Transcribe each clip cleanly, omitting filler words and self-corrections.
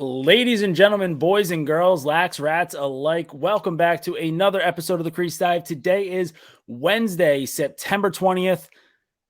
Ladies and gentlemen, boys and girls, lax rats alike, welcome back to another episode of the Crease Dive. Today is Wednesday, September 20th,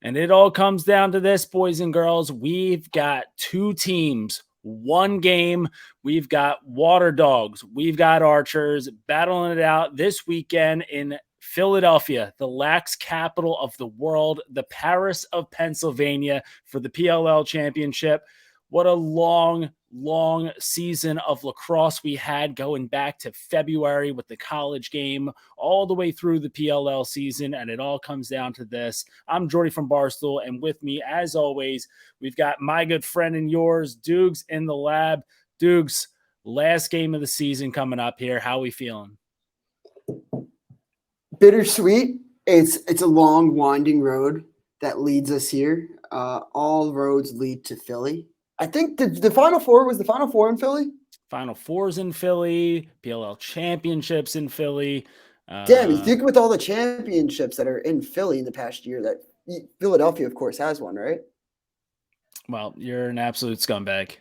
and it all comes down to this, boys and girls. We've got two teams, one game. We've got Water Dogs, we've got Archers battling it out this weekend in Philadelphia, the lax capital of the world, the Paris of Pennsylvania, for the PLL championship. What a long season of lacrosse we had, going back to February with the college game all the way through the PLL season. And it all comes down to this. I'm Jordie from Barstool, and with me, as always, we've got my good friend and yours, Doogs, in the lab. Doogs, last game of the season coming up here. How are we feeling? Bittersweet. It's a long, winding road that leads us here. All roads lead to Philly. I think the Final Four was the Final Four in Philly. Final Fours in Philly, PLL championships in Philly. Damn, you think with all the championships that are in Philly in the past year, that Philadelphia, of course, has one, right? Well, you're an absolute scumbag.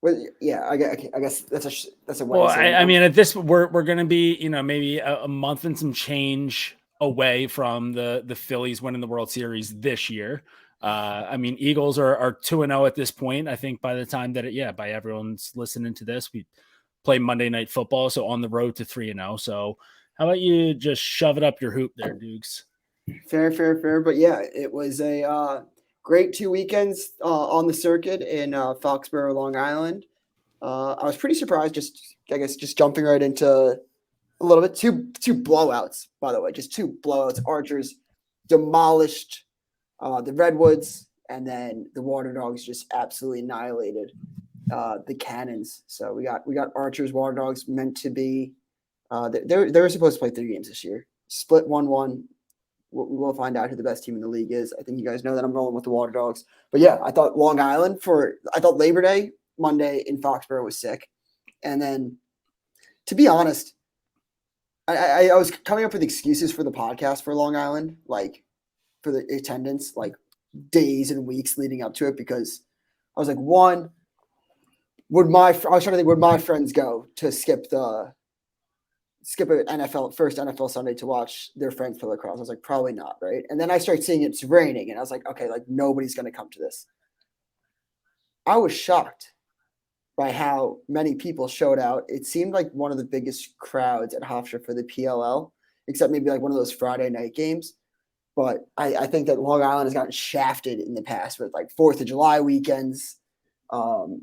Well, yeah, I guess that's a way. Well, I mean, at this, we're going to be, maybe a month and some change away from the Phillies winning the World Series this year. I mean, Eagles are 2-0 at this point. I think by the time that by everyone's listening to this, we play Monday Night Football, so on the road to 3-0. So how about you just shove it up your hoop there, Dukes? Fair. But yeah, it was a great 2 weekends on the circuit in Foxborough, Long Island. I was pretty surprised, just jumping right into a little bit. Two blowouts, by the way, just two blowouts. Archers demolished the Redwoods, and then the Water Dogs just absolutely annihilated the Cannons. So we got Archers, Water Dogs, meant to be. They were supposed to play 3 games this year. Split 1-1. We will find out who the best team in the league is. I think you guys know that I'm rolling with the Water Dogs. But yeah, I thought Long Island I thought Labor Day Monday in Foxborough was sick. And then, to be honest, I was coming up with excuses for the podcast for Long Island, like for the attendance, like days and weeks leading up to it, because I was like, one, would my friends go to skip an first NFL Sunday to watch their friends play lacrosse? I was like, probably not, right? And then I started seeing it's raining, and I was like, okay, like nobody's going to come to this. I was shocked by how many people showed out. It seemed like one of the biggest crowds at Hofstra for the PLL, except maybe like one of those Friday night games. But I think that Long Island has gotten shafted in the past with like 4th of July weekends, Long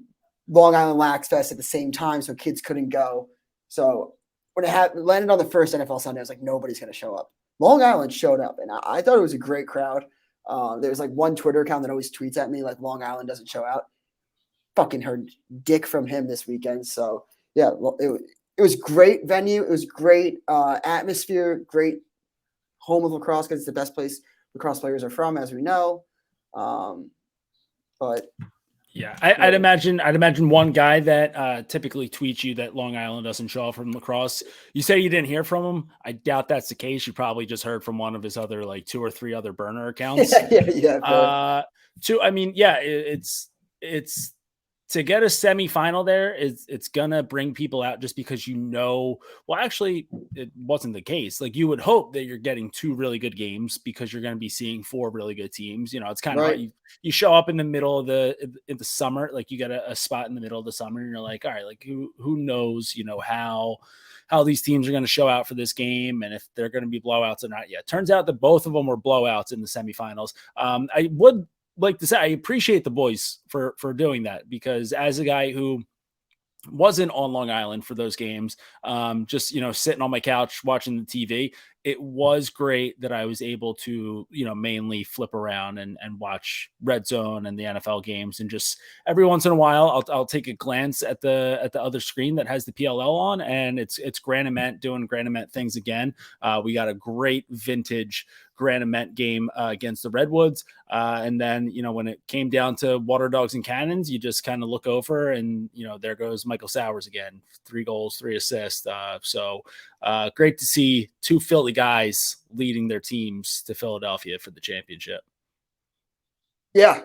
Island Lax Fest at the same time, so kids couldn't go. So when it landed on the first NFL Sunday, I was like, nobody's going to show up. Long Island showed up, and I thought it was a great crowd. There was like one Twitter account that always tweets at me like Long Island doesn't show out. Fucking heard dick from him this weekend. So yeah, well, it was great venue. It was great atmosphere, great home of lacrosse, because it's the best place lacrosse players are from, as we know. But yeah, I'd imagine one guy that typically tweets you that Long Island doesn't show up from lacrosse. You say you didn't hear from him. I doubt that's the case. You probably just heard from one of his other like 2 or 3 other burner accounts. Yeah. I mean, yeah, it's to get a semifinal there, it's gonna bring people out just because well, actually, it wasn't the case. Like, you would hope that you're getting 2 really good games because you're going to be seeing 4 really good teams. It's kind of right. hard. You show up in the middle of the summer, like you got a spot in the middle of the summer, and you're like, all right, like who knows, how these teams are going to show out for this game and if they're going to be blowouts or not yet. Turns out that both of them were blowouts in the semifinals. I would like to say I appreciate the boys for doing that, because as a guy who wasn't on Long Island for those games, just sitting on my couch watching the TV, it was great that I was able to mainly flip around and watch Red Zone and the NFL games, and just every once in a while I'll take a glance at the other screen that has the PLL on, and it's Graniment doing Graniment things again. We got a great vintage Graniment game against the Redwoods, and then when it came down to Water Dogs and Cannons, you just kind of look over and there goes Michael Sowers again, 3 goals, 3 assists. So great to see 2 Philly guys leading their teams to Philadelphia for the championship. Yeah,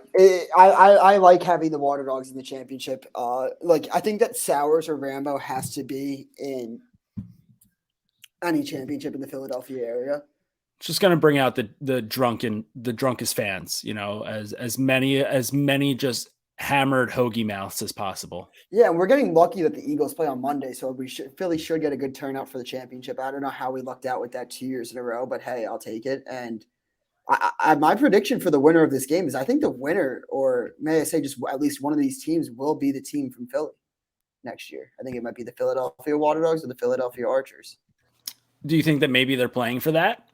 I like having the Water Dogs in the championship. Like I think that Sowers or Rambo has to be in any championship in the Philadelphia area. It's just going to bring out the drunkest fans, as many just hammered hoagie mouths as possible. Yeah, and we're getting lucky that the Eagles play on Monday, so Philly should get a good turnout for the championship. I don't know how we lucked out with that 2 years in a row, but hey, I'll take it. And my prediction for the winner of this game is I think the winner, or may I say just at least one of these teams, will be the team from Philly next year. I think it might be the Philadelphia Water Dogs or the Philadelphia Archers. Do you think that maybe they're playing for that?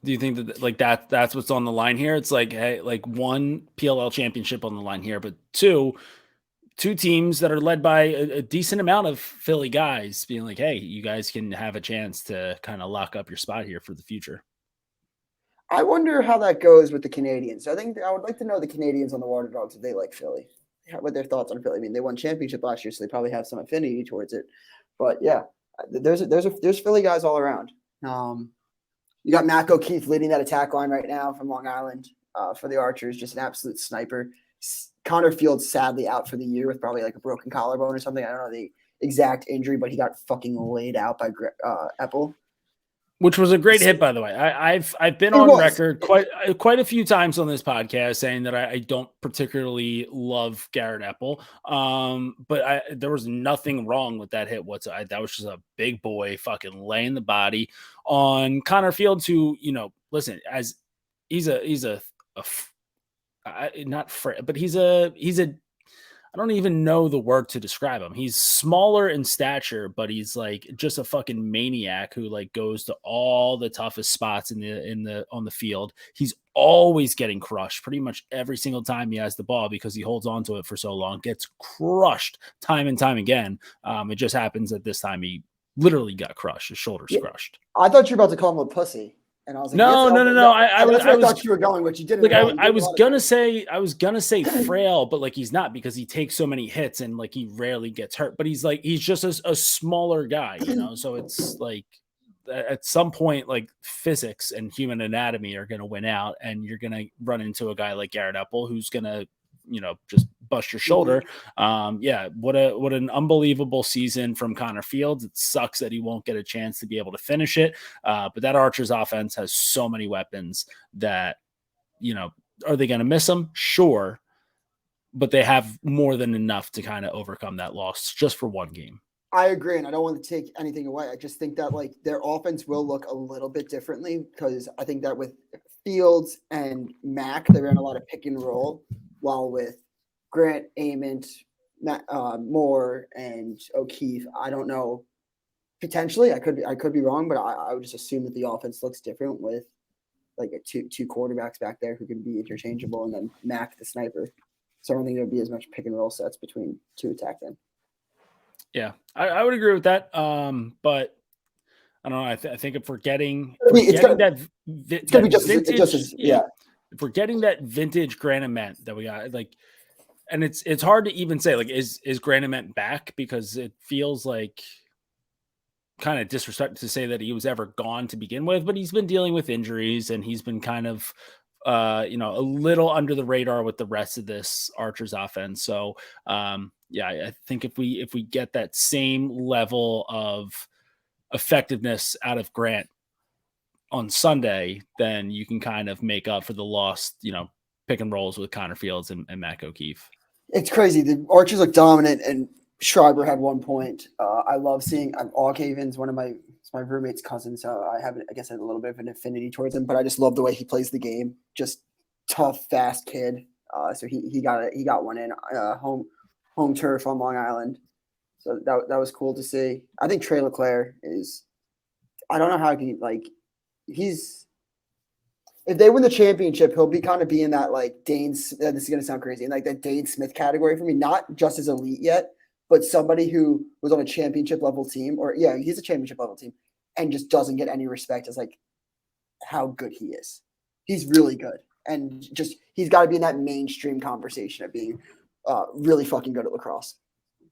Do you think that like that's what's on the line here? It's like, hey, like one PLL championship on the line here, but two teams that are led by a decent amount of Philly guys being like, hey, you guys can have a chance to kind of lock up your spot here for the future. I wonder how that goes with the Canadians. I think I would like to know the Canadians on the Water Dogs if they like Philly. What their thoughts on Philly? I mean, they won championship last year, so they probably have some affinity towards it. But yeah, there's Philly guys all around. You got Mac O'Keefe leading that attack line right now from Long Island for the Archers, just an absolute sniper. Connor Fields sadly out for the year with probably like a broken collarbone or something. I don't know the exact injury, but he got fucking laid out by Eppel. Which was a great hit, by the way. I've been on record quite a few times on this podcast saying that I don't particularly love Garrett Eppel, but there was nothing wrong with that hit whatsoever. That was just a big boy fucking laying the body on Connor Fields, who listen, as he's a I don't even know the word to describe him. He's smaller in stature, but he's like just a fucking maniac who like goes to all the toughest spots on the field. He's always getting crushed pretty much every single time he has the ball because he holds on to it for so long, gets crushed time and time again. It just happens that this time he literally got crushed. His shoulders crushed. I thought you were about to call him a pussy. And I was like, no. I thought you were going, but you didn't. Like I was gonna say frail, but like he's not because he takes so many hits and like he rarely gets hurt. But he's just a smaller guy, So it's like at some point, like physics and human anatomy are gonna win out, and you're gonna run into a guy like Garrett Eppel who's gonna just bust your shoulder. What an unbelievable season from Connor Fields. It sucks that he won't get a chance to be able to finish it. But that Archers offense has so many weapons that, are they going to miss them? Sure. But they have more than enough to kind of overcome that loss just for one game. I agree, and I don't want to take anything away. I just think that like their offense will look a little bit differently because I think that with Fields and Mac, they ran a lot of pick and roll, while with Grant, Ament, Moore, and O'Keefe, I don't know. Potentially, I could be wrong, but I would just assume that the offense looks different with like two quarterbacks back there who can be interchangeable, and then Mac the sniper. So I don't think there'd be as much pick and roll sets between two attack them. Yeah, I would agree with that. But I don't know. I think if we're getting that vintage Grant Ament that we got, like, and it's hard to even say like is Grant Ament back because it feels like kind of disrespect to say that he was ever gone to begin with, but he's been dealing with injuries and he's been kind of a little under the radar with the rest of this Archers offense. So I think if we get that same level of effectiveness out of Grant on Sunday, then you can kind of make up for the lost, pick and rolls with Connor Fields and Mac O'Keefe. It's crazy. The Archers look dominant, and Schreiber had 1 point. I love seeing Oghaven's one of my roommate's cousins. So I had a little bit of an affinity towards him, but I just love the way he plays the game. Just tough, fast kid. So he got one in home turf on Long Island. So that was cool to see. I think Trey LeClaire is. I don't know how he he's. If they win the championship, he'll be kind of be in that like Dane. This is gonna sound crazy, in like that Dane Smith category for me. Not just as elite yet, but somebody who was on a championship level team, or he's a championship level team, and just doesn't get any respect as like how good he is. He's really good, and just he's got to be in that mainstream conversation of being really fucking good at lacrosse.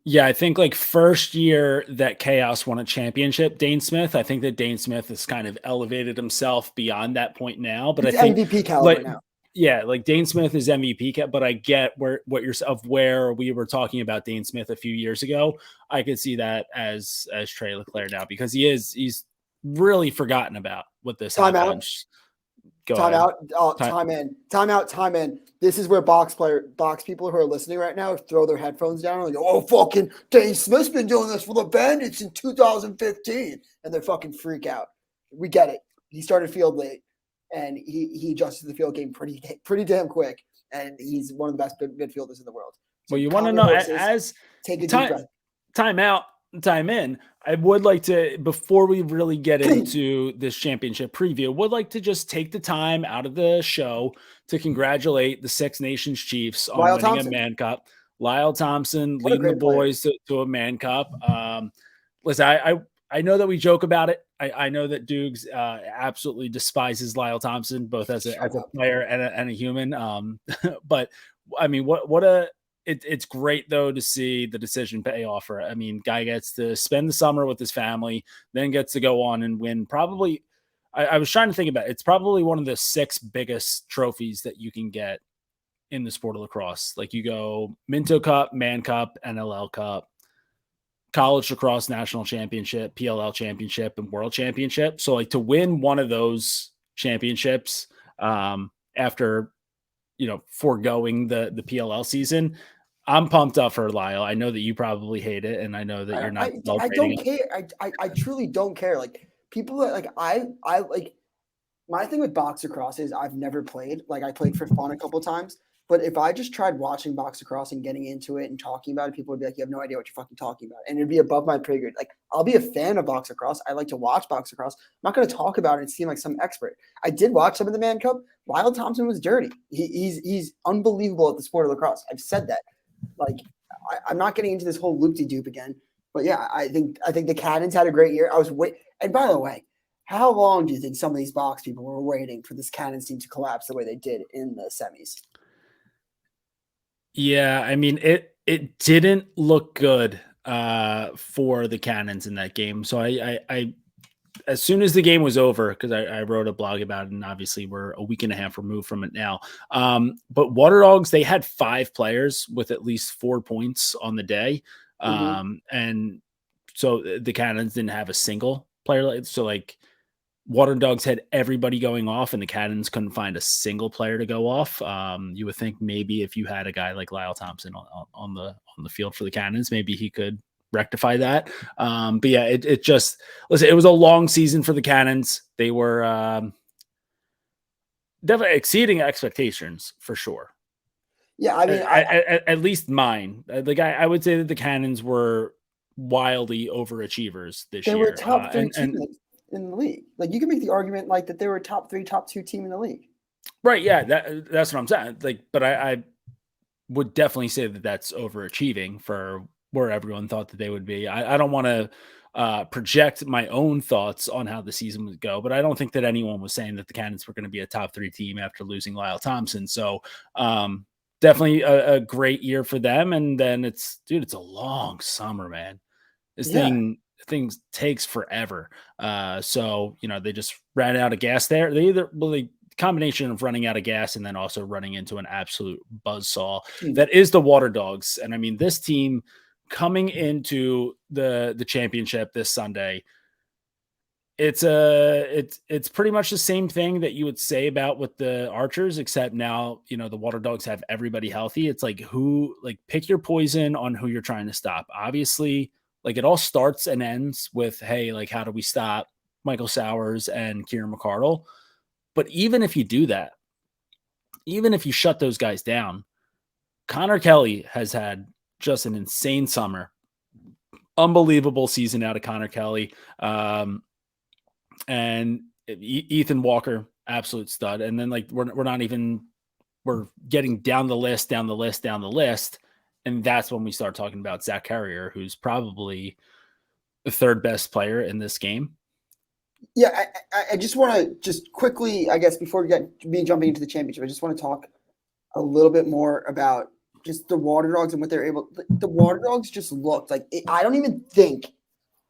Yeah, I think like first year that Chaos won a championship, Dane Smith, I think that Dane Smith has kind of elevated himself beyond that point now. But he's I think MVP caliber now. Yeah, like Dane Smith is MVP, but I get where we were talking about Dane Smith a few years ago. I could see that as Trey Leclerc now because he's really forgotten about what this Time half out. bench. Go Time ahead. out. Time in. Time out. Time in. This is where box people who are listening right now throw their headphones down and go, "Oh, fucking Dane Smith's been doing this for the Bandits in 2015," and they fucking freak out. We get it. He started field late, and he adjusted the field game pretty damn quick, and he's one of the best midfielders in the world. So well, you want to know as take a deep breath. Time out, time in. I would like to, before we really get into this championship preview, would like to just take the time out of the show to congratulate the Six Nations Chiefs on winning a Man Cup. Lyle Thompson leading the boys to a Man Cup. Listen, I know that we joke about it. I know that Doogs absolutely despises Lyle Thompson, both as a player and a human. But I mean, it's great though to see the decision pay off. I mean, guy gets to spend the summer with his family, then gets to go on and win. Probably, I was trying to think about it. It's probably one of the 6 biggest trophies that you can get in the sport of lacrosse. Like you go Minto Cup, Man Cup, NLL Cup, College Lacrosse National Championship, PLL Championship, and World Championship. So like to win one of those championships after, foregoing the PLL season, I'm pumped up for Lyle. I know that you probably hate it, and I know that you're not. I don't care. I truly don't care. Like people that like I like my thing with box lacrosse is I've never played. Like I played for fun a couple of times, but if I just tried watching box lacrosse and getting into it and talking about it, people would be like, "You have no idea what you're fucking talking about," and it'd be above my pay grade. Like I'll be a fan of box lacrosse. I like to watch box lacrosse. I'm not going to talk about it and seem like some expert. I did watch some of the Man Cup. Lyle Thompson was dirty. He's unbelievable at the sport of lacrosse. I've said that. Like I'm not getting into this whole loop-de-doop again, but yeah, I think the Cannons had a great year. And by the way, how long do you think some of these box people were waiting for this Cannons team to collapse the way they did in the semis? Yeah, I mean it didn't look good for the Cannons in that game. So I as soon as the game was over, because I wrote a blog about it, and obviously we're a week and a half removed from it now. But Water Dogs, they had 5 players with at least 4 points on the day. And so the Cannons didn't have a single player. So like Water Dogs had everybody going off, and the Cannons couldn't find a single player to go off. You would think maybe if you had a guy like Lyle Thompson on the field for the Cannons, maybe he could rectify that. But yeah, it just, listen, it was a long season for the Cannons. They were definitely exceeding expectations for sure. Yeah, I mean, at least mine. I would say that the Cannons were wildly overachievers this year. They were top 3 team in the league. Like you can make the argument like that they were top 3, top 2 team in the league. Right. Yeah, that's what I'm saying. Like, but I would definitely say that that's overachieving for where everyone thought that they would be. I don't want to project my own thoughts on how the season would go, but I don't think that anyone was saying that the Cannons were going to be a top 3 team after losing Lyle Thompson. So definitely a great year for them. And then it's a long summer, man. This thing takes forever. So, they just ran out of gas there. The combination of running out of gas and then also running into an absolute buzzsaw that is the Water Dogs. And I mean, this team coming into the championship this Sunday, it's pretty much the same thing that you would say about with the Archers, except now, the Water Dogs have everybody healthy. It's like pick your poison on who you're trying to stop. Obviously, like it all starts and ends with, hey, like how do we stop Michael Sowers and Kieran McCardle? But even if you do that, even if you shut those guys down, Connor Kelly has had just an insane summer. Unbelievable season out of Connor Kelly. And Ethan Walker, absolute stud. And then we're getting down the list. And that's when we start talking about Zach Carrier, who's probably the 3rd best player in this game. Yeah, I just want to just quickly, I guess, before we jumping into the championship, I just want to talk a little bit more about just the Water Dogs and what they're able. The Water Dogs just looked like I don't even think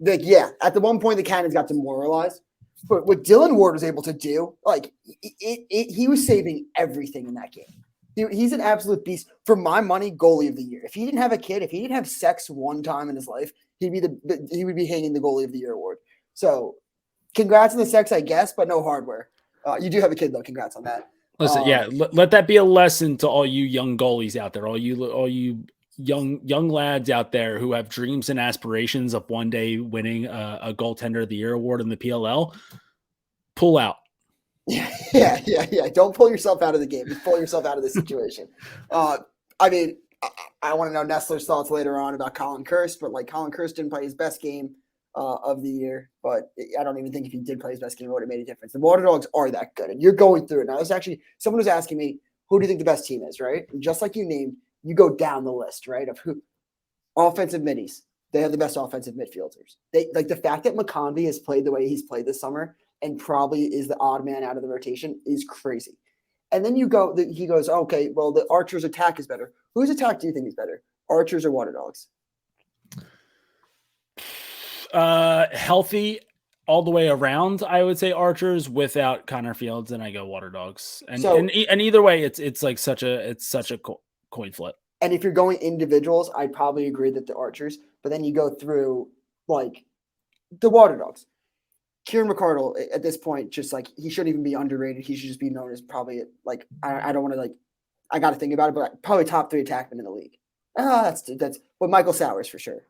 at the one point the Cannons got demoralized, But what Dylan Ward was able to do, like he was saving everything in that game. He's an absolute beast. For my money, goalie of the year. If he didn't have a kid, if he didn't have sex one time in his life, he would be hanging the goalie of the year award. So, congrats on the sex, I guess, but no hardware. You do have a kid though. Congrats on that. Listen, let that be a lesson to all you young goalies out there, all you young lads out there who have dreams and aspirations of one day winning a goaltender of the year award in the PLL. Pull out. Yeah. Don't pull yourself out of the game. Just pull yourself out of the situation. I mean, I want to know Nestler's thoughts later on about Colin Kirst, but like Colin Kirst didn't play his best game of the year, but I don't even think if he did play his best game, it would have made a difference. The Water Dogs are that good, and you're going through it. Now, someone was asking me, who do you think the best team is, right? And just like you named, you go down the list, right, of who offensive middies. They have the best offensive midfielders. They like the fact that McConvey has played the way he's played this summer and probably is the odd man out of the rotation is crazy. And then he goes, okay, well, the Archers' attack is better. Whose attack do you think is better, Archers or Water Dogs? Healthy all the way around, I would say Archers. Without Connor Fields, and I go Water Dogs. And either way, it's like such a coin flip. And if you're going individuals, I'd probably agree that the Archers, but then you go through like the Water Dogs. Kieran McCardle at this point, just like he shouldn't even be underrated. He should just be known as probably like I don't want to like I got to think about it, but probably top 3 attackmen in the league. That's but Michael Sowers for sure.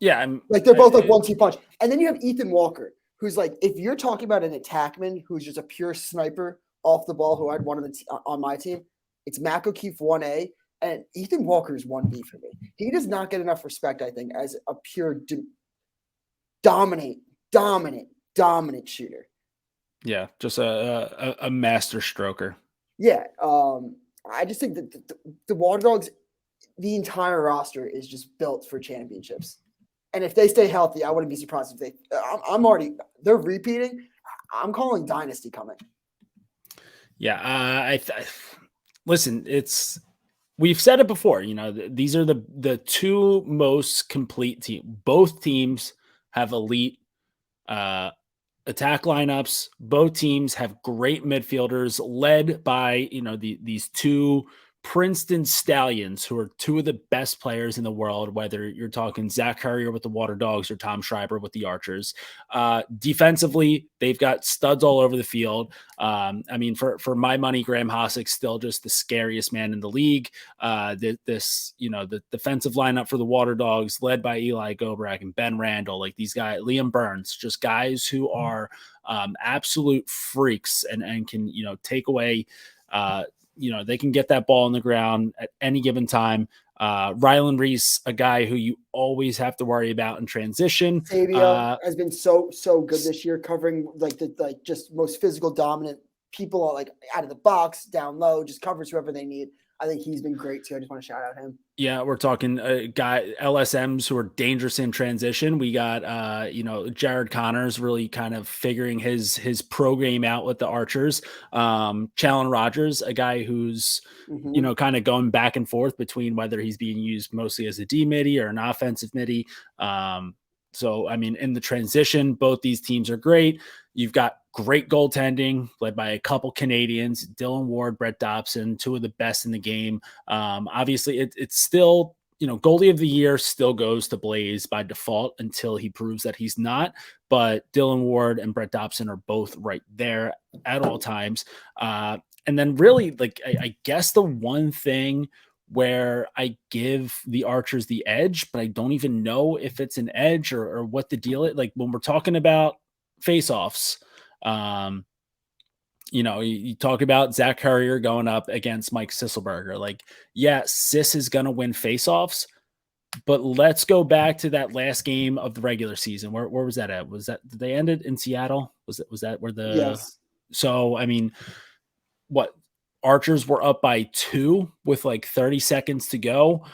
Yeah, they're both like 1-2 punch. And then you have Ethan Walker, who's like if you're talking about an attackman who's just a pure sniper off the ball, who I'd want on my team, it's Mac O'Keefe 1A, and Ethan Walker is 1B for me. He does not get enough respect, I think, as a pure dominant shooter. Yeah, just a master stroker. Yeah, I just think that the Water Dogs, the entire roster is just built for championships. And if they stay healthy, I wouldn't be surprised if they're repeating. I'm calling dynasty coming. Yeah, listen, we've said it before, these are the 2 most complete teams. Both teams have elite attack lineups. Both teams have great midfielders led by, these 2 Princeton Stallions, who are 2 of the best players in the world, whether you're talking Zach Currier with the Water Dogs or Tom Schreiber with the Archers. Defensively, they've got studs all over the field. I mean, for my money, Graham Hossick's still just the scariest man in the league. The defensive lineup for the Water Dogs, led by Eli Gobrak and Ben Randall, like these guys, Liam Burns, just guys who are absolute freaks and can, take away they can get that ball on the ground at any given time. Rylan Reese, a guy who you always have to worry about in transition. Sabia has been so good this year, covering just most physical dominant people, like out of the box, down low, just covers whoever they need. I think he's been great too. I just want to shout out him. Yeah, we're talking LSMs who are dangerous in transition. We got Jared Connors really kind of figuring his pro game out with the Archers. Challen Rogers, a guy who's kind of going back and forth between whether he's being used mostly as a D midi or an offensive midi. So I mean, in the transition, both these teams are great. You've got great goaltending led by a couple Canadians, Dylan Ward, Brett Dobson, 2 of the best in the game. Obviously it's still, goalie of the year still goes to Blaze by default until he proves that he's not, but Dylan Ward and Brett Dobson are both right there at all times. And then really, like, I guess the one thing where I give the Archers the edge, but I don't even know if it's an edge or what the deal is. Like when we're talking about face-offs, you talk about Zach Currier going up against Mike Sisselberger. Like, yeah, Sis is going to win face-offs, but let's go back to that last game of the regular season. Where was that at? Did they end it in Seattle? Was that where the, yes. So, I mean, what, Archers were up by 2 with like 30 seconds to go.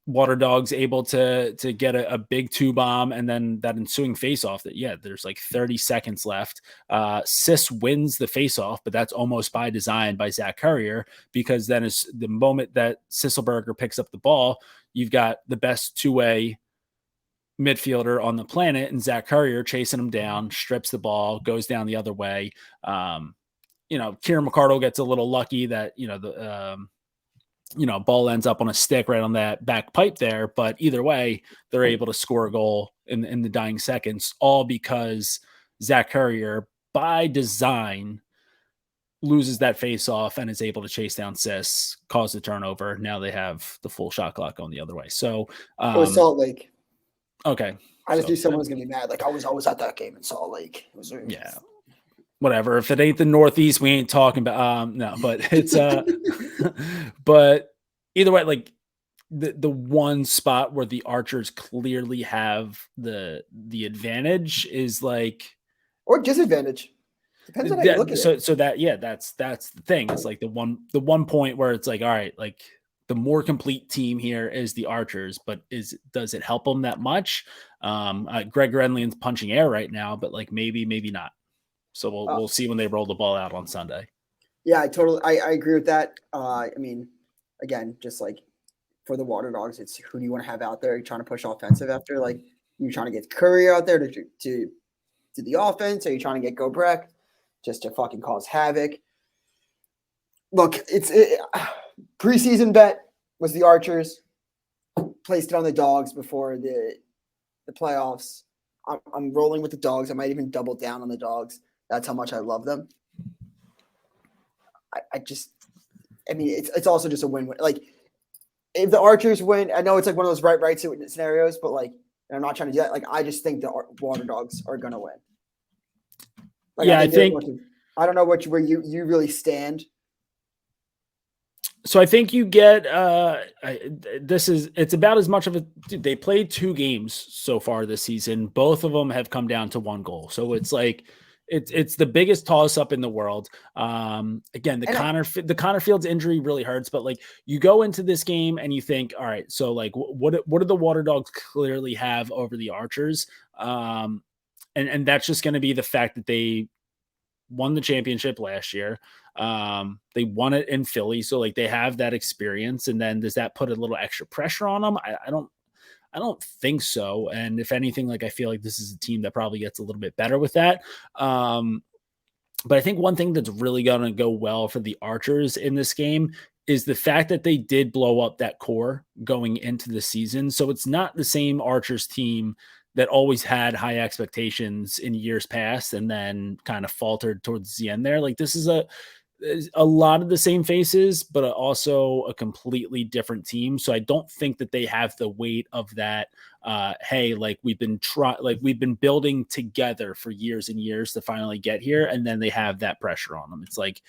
Water Dogs able to get a big 2 bomb, and then that ensuing face-off there's like 30 seconds left. Sis wins the face-off, but that's almost by design by Zach Currier, because then is the moment that Sisselberger picks up the ball, you've got the best 2-way midfielder on the planet, and Zach Currier chasing him down, strips the ball, goes down the other way. Kieran McCardle gets a little lucky that, ball ends up on a stick right on that back pipe there. But either way, they're able to score a goal in the dying seconds, all because Zach Currier, by design, loses that face off and is able to chase down Sis, cause the turnover. Now they have the full shot clock going the other way. So it was Salt Lake. Okay. I just knew someone was going to be mad. Like, I was at that game in Salt Lake. Yeah. Whatever. If it ain't the Northeast, we ain't talking about, no, but it's, but either way, like the one spot where the Archers clearly have the advantage is like, or disadvantage. Depends on how you look at it. So that's the thing. It's like the one point where it's like, all right, like the more complete team here is the Archers, but does it help them that much? Greg Renlund's punching air right now, but like maybe not. So we'll see when they roll the ball out on Sunday. Yeah, I agree with that. I mean, again, just like for the Water Dogs, it's who do you want to have out there? Are you trying to push offensive after? Like, you trying to get Curry out there to the offense? Are you trying to get Gobrek just to fucking cause havoc? Look, preseason bet was the Archers. Placed it on the Dogs before the playoffs. I'm rolling with the Dogs. I might even double down on the Dogs. That's how much I love them. It's also just a win-win. Like, if the Archers win, I know it's like one of those right scenarios, but like, and I'm not trying to do that. Like, I just think the Water Dogs are gonna win. Like, yeah, I don't know where you really stand. So I think you get it's about as much of a dude, they played 2 games so far this season. Both of them have come down to 1 goal. So it's like it's the biggest toss up in the world. Again, the Connor Fields injury really hurts, but like you go into this game and you think, all right, so like what do the Water Dogs clearly have over the Archers? And that's just going to be the fact that they won the championship last year. They won it in Philly. So like they have that experience. And then does that put a little extra pressure on them? I don't think so. And if anything, like, I feel like this is a team that probably gets a little bit better with that. But I think one thing that's really going to go well for the Archers in this game is the fact that they did blow up that core going into the season. So it's not the same Archers team that always had high expectations in years past and then kind of faltered towards the end there. Like, this is a lot of the same faces, but also a completely different team. So I don't think that they have the weight of that. Hey, like we've been building together for years and years to finally get here. And then they have that pressure on them. It's like,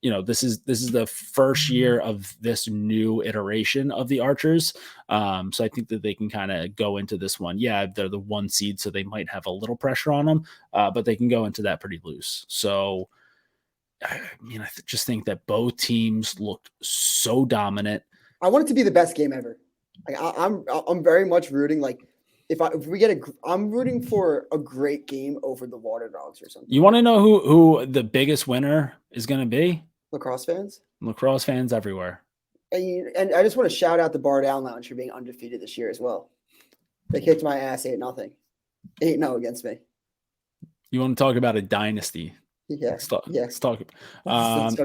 this is the first year of this new iteration of the Archers. So I think that they can kind of go into this one. Yeah, they're the 1 seed, so they might have a little pressure on them, but they can go into that pretty loose. So, I just think that both teams looked so dominant. I want it to be the best game ever. Like, I'm very much rooting. Like, if we get I'm rooting for a great game over the Water Dogs or something. You want to know who the biggest winner is going to be? Lacrosse fans? Lacrosse fans everywhere. And I just want to shout out the Bar Down Lounge for being undefeated this year as well. They kicked my ass 8-0. 8-0 against me. You want to talk about a dynasty? Yeah. Let's talk. Let's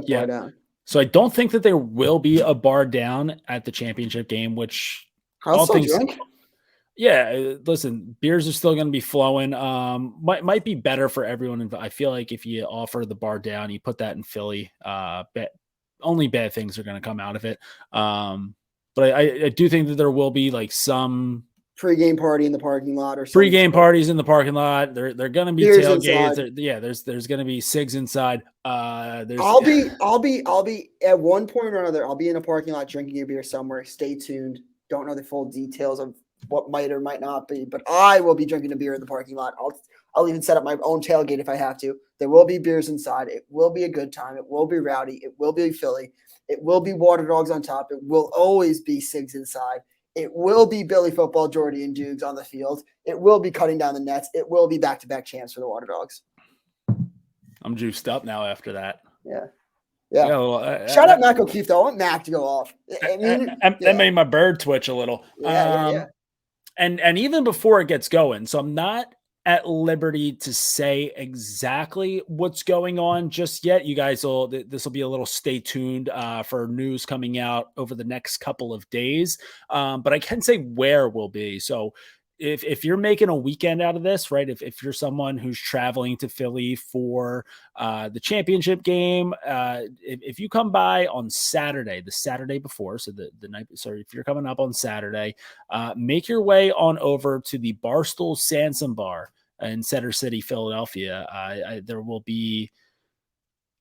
Yeah. Down. So I don't think that there will be a bar down at the championship game, which all things. Drunk? Yeah, listen, beers are still going to be flowing. Might be better for everyone. I feel like if you offer the bar down, you put that in Philly, only bad things are going to come out of it. But I do think that there will be like some pre-game party in the parking lot, or pre-game parties in the parking lot. They're going to be tailgates. There's going to be cigs inside. I'll be at one point or another. I'll be in a parking lot drinking a beer somewhere. Stay tuned. Don't know the full details of what might or might not be, but I will be drinking a beer in the parking lot. I'll even set up my own tailgate if I have to. There will be beers inside. It will be a good time. It will be rowdy. It will be Philly. It will be Water Dogs on top. It will always be cigs inside. It will be Billy football, Jordie and Doogs on the field. It will be cutting down the nets. It will be back-to-back champs for the Water Dogs. I'm juiced up now after that. Yeah. Shout out Mac O'Keefe, though. I want Mac to go off. That made my bird twitch a little. Yeah. And even before it gets going, so I'm not at liberty to say exactly what's going on just yet. You guys will, this will be a little stay tuned for news coming out over the next couple of days. But I can say where we'll be. So if you're making a weekend out of this, right? If you're someone who's traveling to Philly for the championship game, if you come by on Saturday, the Saturday before, so the night, sorry, if you're coming up on Saturday, make your way on over to the Barstool Sansom Bar in Center City, Philadelphia. There will be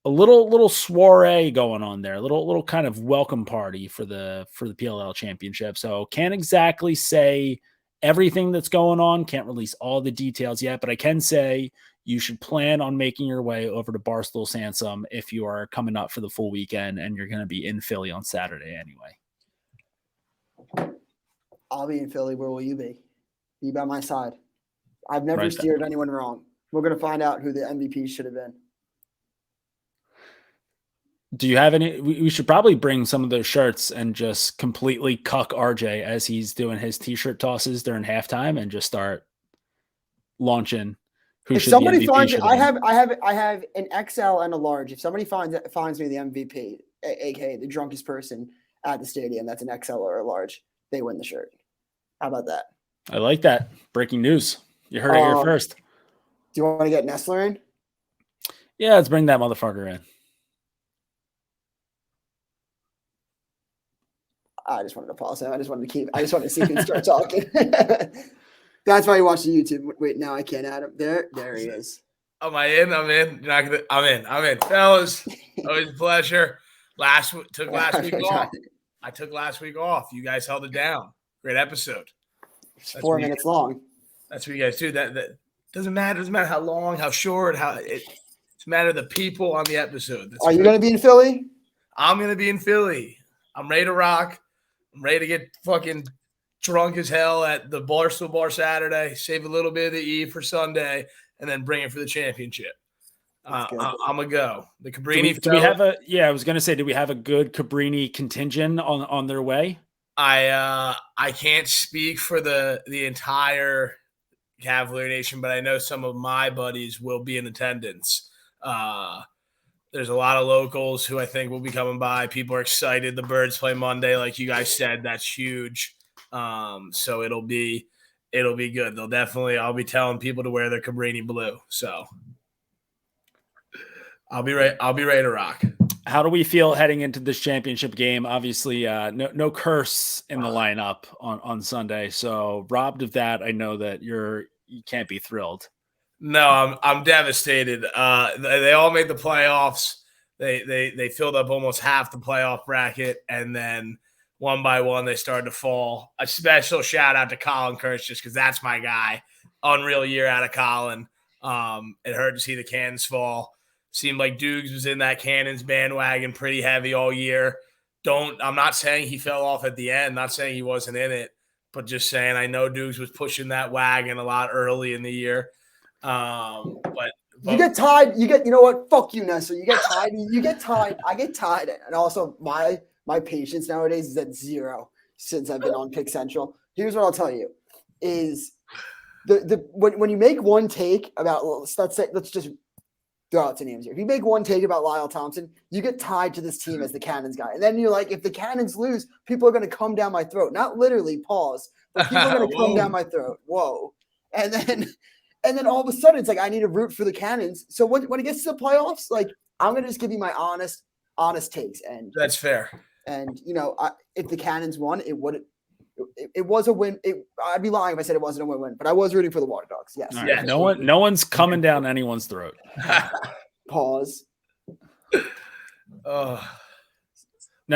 a little soiree going on there, a little kind of welcome party for the PLL championship. So can't exactly say everything that's going on, can't release all the details yet, but I can say you should plan on making your way over to Barstool Sansom if you are coming up for the full weekend and you're going to be in Philly on Saturday anyway. I'll be in Philly. Where will you be? Be by my side. I've never steered anyone wrong. We're going to find out who the MVP should have been. Do you have any? We should probably bring some of those shirts and just completely cuck RJ as he's doing his t-shirt tosses during halftime and just start launching. If somebody finds it, I have an XL and a large. If somebody finds me the MVP, aka the drunkest person at the stadium, that's an XL or a large, they win the shirt. How about that? I like that. Breaking news. You heard it here first. Do you want to get Nestler in? Yeah, let's bring that motherfucker in. I just wanted to pause him. I just wanted to see if he'd start talking. That's why you watch the YouTube. Wait, now I can't add him. There he is. Am I in? I'm in. You're not gonna. I'm in. Fellas, always a pleasure. Took last week off. I took last week off. You guys held it down. Great episode. It's 4 minutes long. That's what you guys do. That doesn't matter. Doesn't matter how long, how short, it's matter the people on the episode. Are you going to be in Philly? I'm going to be in Philly. I'm ready to rock. I'm ready to get fucking drunk as hell at the Barstool Bar Saturday, save a little bit of the eve for Sunday, and then bring it for the championship. I'm going to go. The Cabrini. Do we have a – yeah, I was going to say, do we have a good Cabrini contingent on their way? I can't speak for the entire Cavalier Nation, but I know some of my buddies will be in attendance. There's a lot of locals who I think will be coming by. People are excited. The Birds play Monday, like you guys said. That's huge. So it'll be good. I'll be telling people to wear their Cabrini blue. So I'll be ready to rock. How do we feel heading into this championship game? Obviously, no curse in the lineup on Sunday. So robbed of that, I know that you can't be thrilled. No, I'm devastated. They all made the playoffs. They filled up almost half the playoff bracket, and then one by one they started to fall. A special shout out to Colin Kurtz, just because that's my guy. Unreal year out of Colin. It hurt to see the Cannons fall. Seemed like Doogs was in that Cannons bandwagon pretty heavy all year. I'm not saying he fell off at the end. Not saying he wasn't in it, but just saying I know Doogs was pushing that wagon a lot early in the year. But you get tied. You know what? Fuck you, Nessa. You get tied. I get tied. And also my patience nowadays is at 0 since I've been on Pick Central. Here's what I'll tell you is when you make one take about, let's just throw out some names here. If you make one take about Lyle Thompson, you get tied to this team as the Cannons guy. And then you're like, if the Cannons lose, people are going to come down my throat. Not literally, pause, but people are going to come down my throat. Whoa. And then all of a sudden, it's like, I need to root for the Cannons. So when it gets to the playoffs, like, I'm going to just give you my honest takes. And that's fair. And, if the Cannons won, it was a win. I'd be lying if I said it wasn't a win-win, but I was rooting for the Water Dogs. Yes. Right. No one's coming down anyone's throat. Pause. No,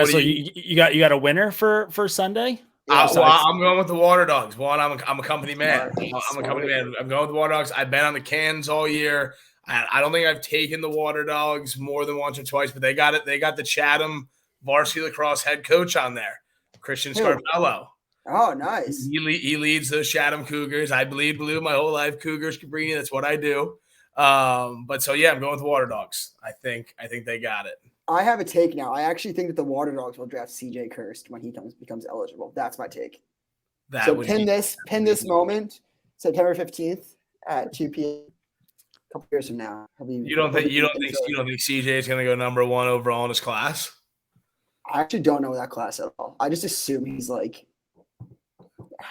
so you got a winner for Sunday? I'm going with the Water Dogs. One, I'm a company man. I'm a company man. I'm going with the Water Dogs. I've been on the Cans all year. I don't think I've taken the Water Dogs more than once or twice, but they got it. They got the Chatham varsity lacrosse head coach on there, Christian Scarpello. Oh, nice. He leads those Chatham Cougars. I bleed blue my whole life. Cougars, Cabrini. That's what I do. But so yeah, I'm going with the Water Dogs. I think they got it. I have a take now. I actually think that the Water Dogs will draft CJ Kirst when he becomes eligible. That's my take. That So would pin be, this moment, September 15th at 2 p.m. A couple years from now. you don't think CJ is going to go number one overall in his class? I actually don't know that class at all. I just assume he's like,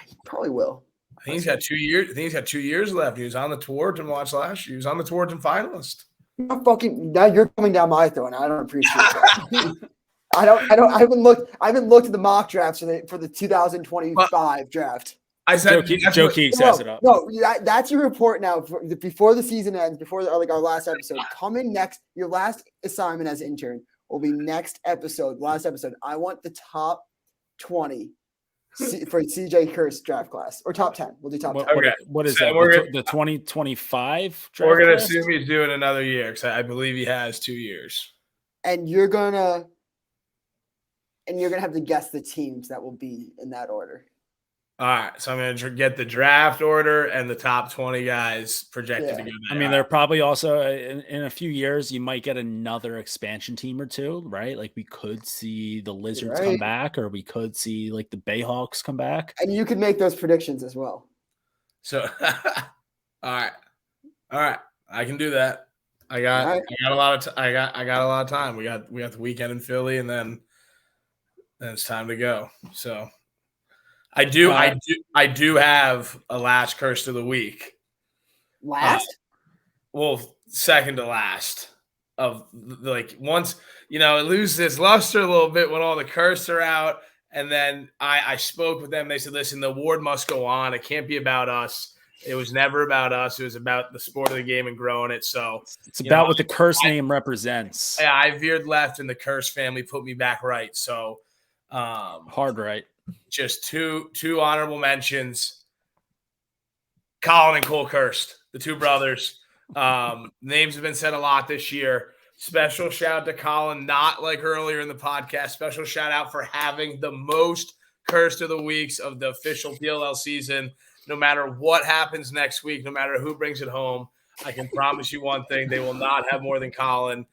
he probably will. I think he's got 2 years. I think he's got 2 years left. He was on the Towards and watched last year. He was on the Towards and finalist. Now you're coming down my throat, and I don't appreciate that. I haven't looked at the mock drafts for the 2025 draft. I said Joe Keefe says it up. No, that's your report now. Before the season ends, before our last episode, coming next, your last assignment as intern will be last episode. I want the top 20 for CJ Kurt's draft class, or top 10. We'll do top 10. Okay. What is So that? The 2025 draft We're going to class? assume he's doing another year because I believe he has 2 years. And you're gonna have to guess the teams that will be in that order. All right, so I'm going to get the draft order and the top 20 guys projected to go. I mean, they're probably also in a few years, you might get another expansion team or two, right? Like we could see the Lizards come back, or we could see like the Bayhawks come back. And you could make those predictions as well. So, all right, I can do that. I got a lot of time. We got the weekend in Philly, and then it's time to go. So. I do have a last curse of the week. Last? Second to last. Of like once, it loses its luster a little bit when all the curses are out. And then I spoke with them. They said, listen, the award must go on. It can't be about us. It was never about us. It was about the sport of the game and growing it. So it's about what the curse name represents. Yeah, I veered left and the curse family put me back right. So hard right. Just two honorable mentions. Colin and Cole Kirst, the two brothers. Names have been said a lot this year. Special shout out to Colin, not like earlier in the podcast. Special shout out for having the most Kirst of the weeks of the official PLL season. No matter what happens next week, no matter who brings it home, I can promise you one thing: they will not have more than Colin.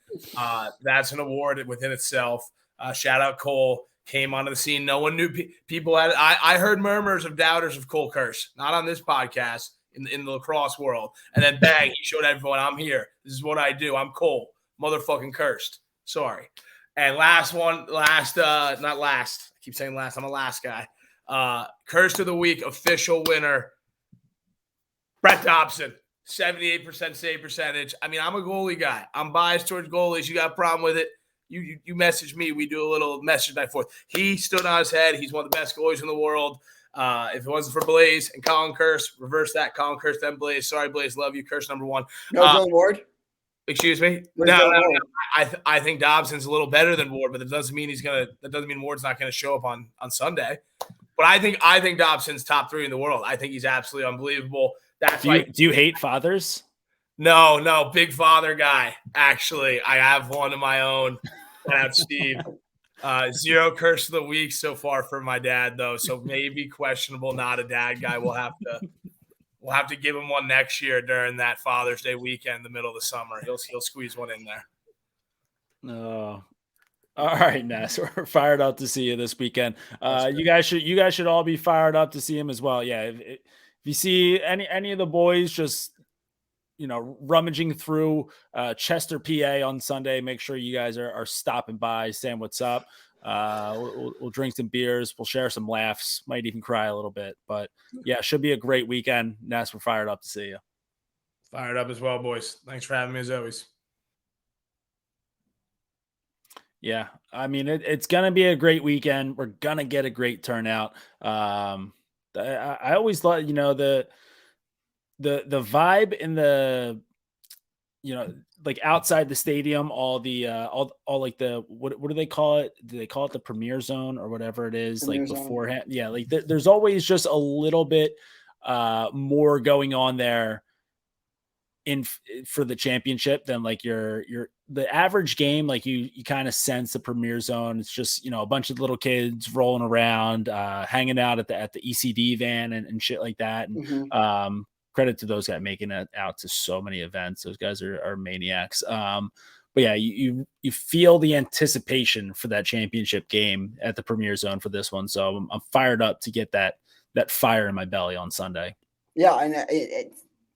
That's an award within itself. Shout out Cole. Came onto the scene. No one knew people had. I heard murmurs of doubters of Cole Kirst, not on this podcast, in the lacrosse world. And then bang, he showed everyone, I'm here. This is what I do. I'm Cole, motherfucking Kirst. Sorry. And not last. I keep saying last. I'm a last guy. Kirst of the week, official winner, Brett Dobson, 78% save percentage. I mean, I'm a goalie guy. I'm biased towards goalies. You got a problem with it? You message me. We do a little message back and forth. He stood on his head. He's one of the best goalies in the world. If it wasn't for Blaze and Colin Kirst, reverse that. Colin Kirst, then Blaze. Sorry, Blaze. Love you. Kirst number one. No, Dylan Ward? Excuse me? No. I think Dobson's a little better than Ward, but that doesn't mean Ward's not going to show up on Sunday. But I think Dobson's top 3 in the world. I think he's absolutely unbelievable. Do you hate fathers? No, big father guy. Actually, I have one of my own. Shout out Steve. 0 curse of the week so far for my dad, though. So maybe questionable, not a dad guy. We'll have to give him one next year during that Father's Day weekend, the middle of the summer. He'll squeeze one in there. Oh. All right, Ness. We're fired up to see you this weekend. You guys should all be fired up to see him as well. Yeah. If you see any of the boys just rummaging through Chester, PA on Sunday, make sure you guys are stopping by, saying what's up. We'll drink some beers. We'll share some laughs. Might even cry a little bit. But, yeah, should be a great weekend. Ness, we're fired up to see you. Fired up as well, boys. Thanks for having me as always. Yeah, I mean, it's going to be a great weekend. We're going to get a great turnout. I always thought, the vibe in the, like outside the stadium, all the, all like the, what do they call it? Do they call it the Premier Zone or whatever it is? Premier like beforehand? Zone. Yeah. Like there's always just a little bit more going on there for the championship than like the average game. Like you kind of sense the Premier Zone. It's just, a bunch of little kids rolling around, hanging out at the ECD van and shit like that. And, credit to those guys making it out to so many events. Those guys are maniacs. But yeah, you feel the anticipation for that championship game at the Premier Zone for this one. So I'm fired up to get that that fire in my belly on Sunday. Yeah, and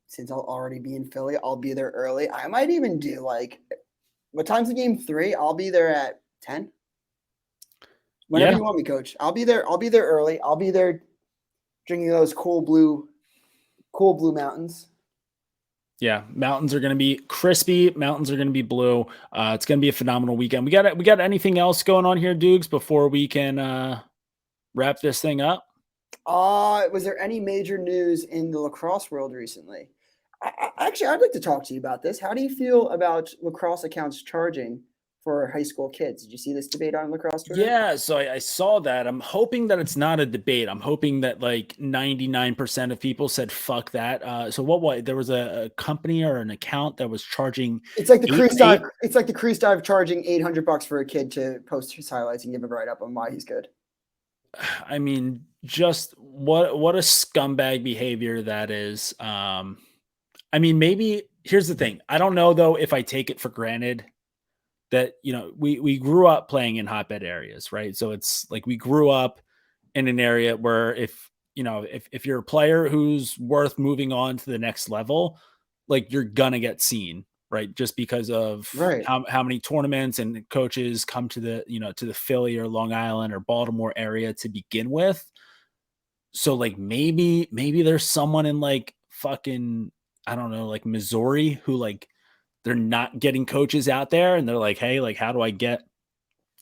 since I'll already be in Philly, I'll be there early. I might even do like, what time's the game? 3? I'll be there at 10. Whenever you want me, Coach. I'll be there. I'll be there early. I'll be there drinking those cool blue mountains. Yeah, mountains are going to be crispy. Mountains are going to be blue. It's going to be a phenomenal weekend. We got anything else going on here, Doogs, before we can wrap this thing up? Was there any major news in the lacrosse world recently? Actually, I'd like to talk to you about this. How do you feel about lacrosse accounts charging for high school kids? Did you see this debate on lacrosse Twitter? Yeah, so I saw that. I'm hoping that it's not a debate. I'm hoping that like 99% of people said fuck that. So what there was a company or an account that was charging. It's like the Crease Dive. It's like the Crease Dive charging $800 for a kid to post his highlights and give a write up on why he's good. I mean, just what a scumbag behavior that is. I mean, maybe here's the thing. I don't know though if I take it for granted that, you know, we grew up playing in hotbed areas, right? So it's like we grew up in an area where if you're a player who's worth moving on to the next level, like you're gonna get seen, right? Just because of how many tournaments and coaches come to the Philly or Long Island or Baltimore area to begin with. So like maybe there's someone in like fucking, I don't know, like Missouri who like they're not getting coaches out there and they're like, hey, like how do I get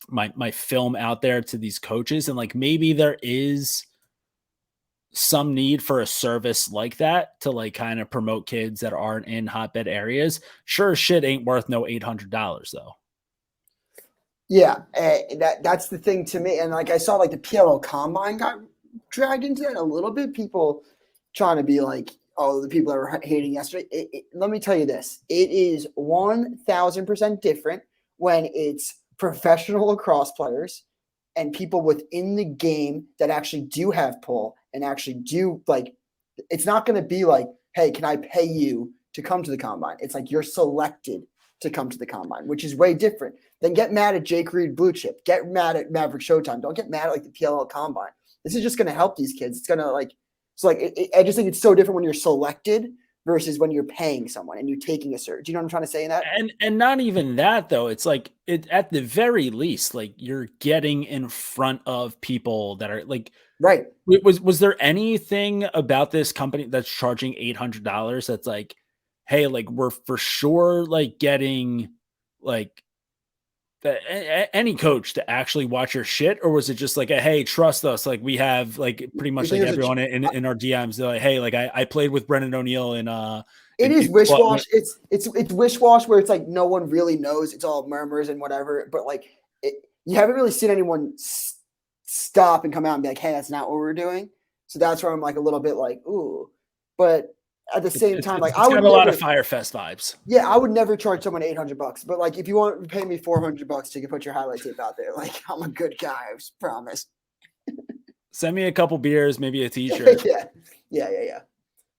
my film out there to these coaches? And like maybe there is some need for a service like that to like kind of promote kids that aren't in hotbed areas. Sure as shit ain't worth no $800 though. Yeah, that's the thing to me. And like I saw like the PLO Combine got dragged into that a little bit. People trying to be like, oh, the people that were hating yesterday. Let me tell you this. It is 1,000% different when it's professional lacrosse players and people within the game that actually do have pull and actually do like, it's not going to be like, hey, can I pay you to come to the combine? It's like you're selected to come to the combine, which is way different. Then get mad at Jake Reed Blue Chip. Get mad at Maverick Showtime. Don't get mad at like the PLL Combine. This is just going to help these kids. It's going to like, so like, I just think it's so different when you're selected versus when you're paying someone and you're taking a surge. You know what I'm trying to say in that? And not even that though. It's like at the very least, like you're getting in front of people that are like, right. Was there anything about this company that's charging $800 that's like, hey, like we're for sure like getting like any coach to actually watch your shit? Or was it just like hey, trust us, like we have like pretty much like everyone in our DMs, they're like, hey, like I played with Brendan O'Neill and it is wish wash. It's wish wash where it's like no one really knows. It's all murmurs and whatever. But like you haven't really seen anyone stop and come out and be like, hey, that's not what we're doing. So that's where I'm like a little bit like, ooh. But at the same time, like I would a lot of Firefest vibes. Yeah, I would never charge someone $800. But like, if you want to pay me $400 to put your highlight tape out there, like I'm a good guy. I promise. Send me a couple beers, maybe a T-shirt. Yeah.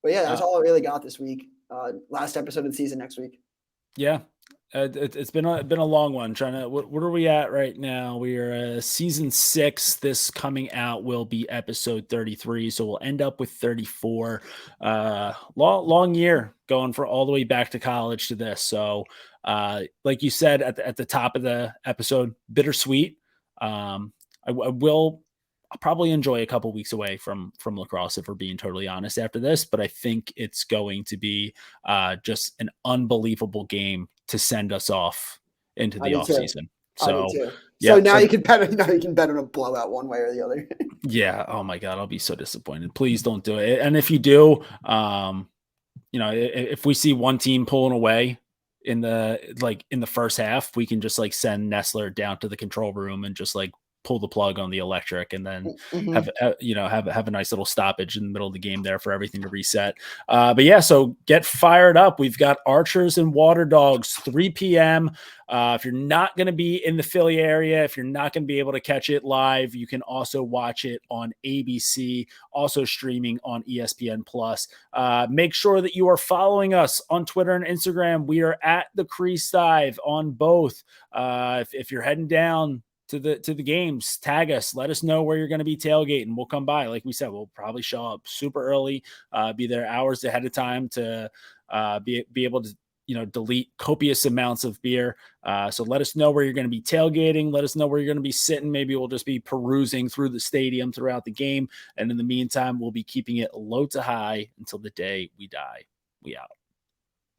But yeah, that's all I really got this week. Last episode of the season next week. Yeah. It's been a long one. What are we at right now? We are season 6. This coming out will be episode 33, so we'll end up with 34. Long year going for all the way back to college to this. So, like you said at the top of the episode, bittersweet. I'll probably enjoy a couple weeks away from lacrosse if we're being totally honest after this, but I think it's going to be just an unbelievable game to send us off into the off season. So yeah, so now you can bet on a blowout one way or the other. Yeah. Oh my God. I'll be so disappointed. Please don't do it. And if you do, if we see one team pulling away in the first half, we can just like send Nestler down to the control room and just like pull the plug on the electric and then have a nice little stoppage in the middle of the game there for everything to reset. But yeah, so get fired up. We've got Archers and Water Dogs, 3 p.m. If you're not going to be in the Philly area, if you're not going to be able to catch it live, you can also watch it on ABC, also streaming on ESPN Plus. Make sure that you are following us on Twitter and Instagram. We are at the Crease Dive on both. If you're heading down to the games, tag us, let us know where you're going to be tailgating. We'll come by. Like we said, we'll probably show up super early, be there hours ahead of time to be able to, delete copious amounts of beer. So let us know where you're going to be tailgating. Let us know where you're going to be sitting. Maybe we'll just be perusing through the stadium throughout the game. And in the meantime, we'll be keeping it low to high until the day we die. We out.